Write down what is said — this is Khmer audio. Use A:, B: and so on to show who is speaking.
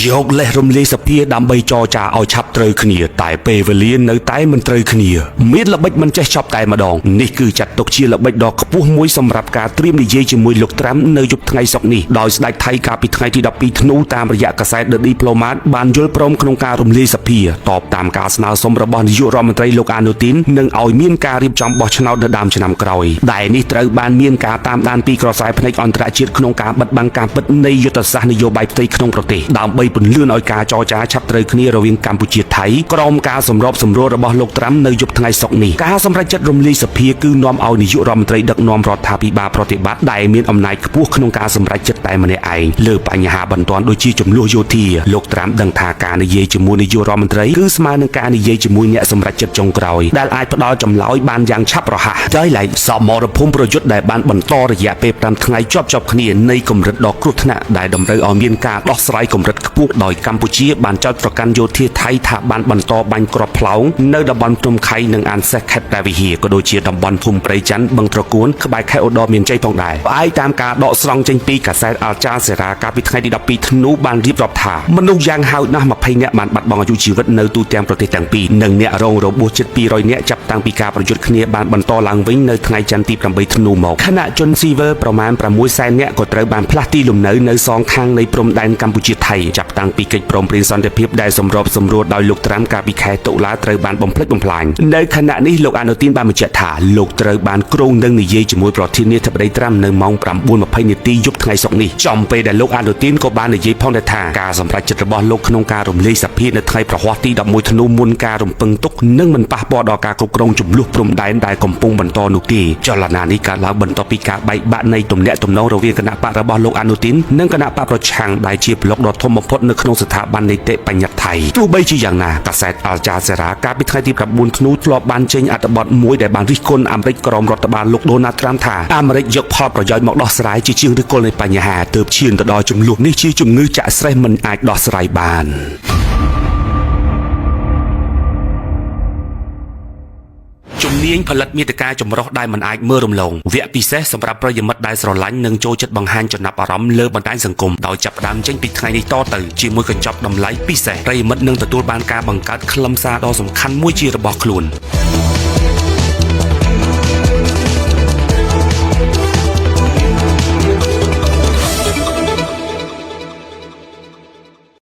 A: យកលេសរំលាយសភាដើម្បីចរចាឲ្យឆាប់ត្រូវគ្នាតែពេលវេលានៅតែមិនត្រូវគ្នាមានល្បិចមិនចេះចប់តែម្ដងនេះគឺចាត់ទុកជាល្បិចដ៏ខ្ពស់មួយសម្រាប់ការត្រៀមនិយាយជាមួយលោកត្រាំនៅយប់ថ្ងៃសុក្រនេះដោយស្ដេចថៃកាលពីថ្ងៃទី12ធ្នូតាមរយៈកាសែត The Diplomat បានយល់ព្រមក្នុងការរំលាយសភាតបតាមការស្នើសុំរបស់នាយករដ្ឋមន្ត្រីលោកអនុទីននិងឲ្យមានការរៀបចំបោះឆ្នោតនៅដើមឆ្នាំក្រោយដែលនេះត្រូវបានមានការតាមដានពីក្រសែភ្នែកអន្តរជាតិក្នុងការបិទបាំងការពិតនៃយុទ្ធសាស្ត្រនយោបាយផ្ទៃក្នុងប្រទេសដើម្បីពន្លឿនឲ្យការចរចាឆាប់ត្រូវគ្នារវាងកម្ពុជាថៃក្រោមការសម្របសម្រួលរបស់លោកត្រាំនៅយប់ថ្ងៃសុក្រនេះការសម្រេចចិត្តរំលាយសភាគឺនាំឲ្យនាយករដ្ឋមន្ត្រីដឹកនាំរដ្ឋាភិបាលប្រតិបត្តិដែលមានអំណាចខ្ពស់ក្នុងការសម្រេចចិត្តតែម្នាក់ឯងលើបញ្ហាបន្ទាន់ដូចជាចំនួនយោធាលោកត្រាំដឹងថាការនិយាយជាមួយនាយករដ្ឋមន្ត្រីគឺស្មើនឹងការនិយាយជាមួយអ្នកសម្រេចចិត្តចុងក្រោយដែលអាចផ្ដល់ចម្លើយបានយ៉ាងឆាប់រហ័សដោយឡែកសមរភូមិប្រយុទ្ធដែលបានបន្តរយៈពេល5ថ្ងៃជាប់គ្នានៃកម្រិតដ៏គ្រោះថ្នាក់ដែលតម្រូវឲ្យមានការដោះស្រាយកម្រិតខ្ពស់ដោយកម្ពុជាបានចោទប្រកាន់យោធាថៃថាបានបន្តបាញ់គ្រាប់ផ្លោងនៅតំបន់ភ្នំខៃនិងអានសេះខេត្តព្រះវិហារក៏ដូចជាតំបន់ភូមិព្រៃច័ន្ទបឹងត្រកួនក្បែរខេត្តឧត្តរមានជ័យផងដែរផ្អែកតាមការដកស្រង់ចេញពីកាសែត Al Jazeera កាលពីថ្ងៃទី12ធ្នូបានរៀបរាប់ថាមនុស្សយ៉ាងហោចណាស់20នាក់បានបាត់បង់អាយុជីវិតនៅទូទាំងប្រទេសទាំងពីរនិងអ្នករងរបួសជិត200នាក់ចាប់តាំងពីការប្រយុទ្ធគ្នាបានបន្តឡើងវិញនៅថ្ងៃច័ន្ទទី8ធ្នូមកខណៈជនស៊ីវិលប្រមាណ600,000នាក់ក៏ត្រូវបានផ្លាស់ទីលំនៅនៅសងខាងនៃព្រំដែនកម្ពុជាថៃចាប់តាំងពីកិច្ចព្រមព្រៀងសន្តិភាពដែលសម្របសម្រួលដោយលោកត្រាំកាលពីខែតុលាត្រូវបានបំផ្លិចបំផ្លាញនៅខណៈនេះលោកអនុទីនបានបញ្ជាក់ថាលោកត្រូវបានគ្រោងនឹងនិយាយជាមួយប្រធានាធិបតីត្រាំនៅម៉ោង 9:20 នាទីយប់ថ្ងៃសុក្រនេះចំពេលដែលលោកអនុទីនក៏បាននិយាយផងដែរថាការសម្រេចចិត្តរបស់លោកក្នុងការរំលាយសភានៅថ្ងៃប្រហ័សទី11ធ្នូមុនការរំពឹងទុកនឹងមិនប៉ះពាល់ដល់ការគ្រប់គ្រងចំនួនព្រំដែនដែលកំពុងបន្តនោះទេចលនានេះកើតឡើងបន្ទាប់ពីការបែកបាក់នៃទំនាក់ទំនងរវាងគណៈបករបស់លោកអនុទីននិងគណៈបកប្រឆាំងដែលជាប្លុកដ៏ធំបំផុតនៅក្នុងស្ថាប័ននីតិបញ្ញត្តិថៃទោះបីជាយ៉ាងណាកាសែត Al Jazeera កាលពីថ្ងៃទី9ធ្នូធ្លាប់បានចេញអត្ថបទមួយដែលបានរិះគន់អាមេរិកក្រោមរដ្ឋបាលលោកដូណាល់ត្រាំថាអាមេរិកយកផលប្រយោជន៍មកដោះស្រាយជាជាងឫសគល់នៃបញ្ហាទើបឈានទៅដល់ចំនួននេះជាជំងឺចាក់ស្រេះមិនអាចដោះស្រាយបានជំនាញផលិតមាតិកាចម្រុះដែលមិនអាចមើលរំលងវគ្គពិសេសសម្រាប់ប្រិយមិត្តដែលស្រឡាញ់និងចូលចិត្តបង្ហាញចំណាប់អារម្មណ៍លើបណ្ដាញសង្គមដោយចាប់ផ្ដើមចេញពីថ្ងៃនេះតទៅជាមួយកញ្ចប់តម្លៃពិសេសប្រិយមិត្តនឹងទទួលបានការបង្កើតខ្លឹមសារដ៏សំខាន់មួយជារបស់ខ្លួន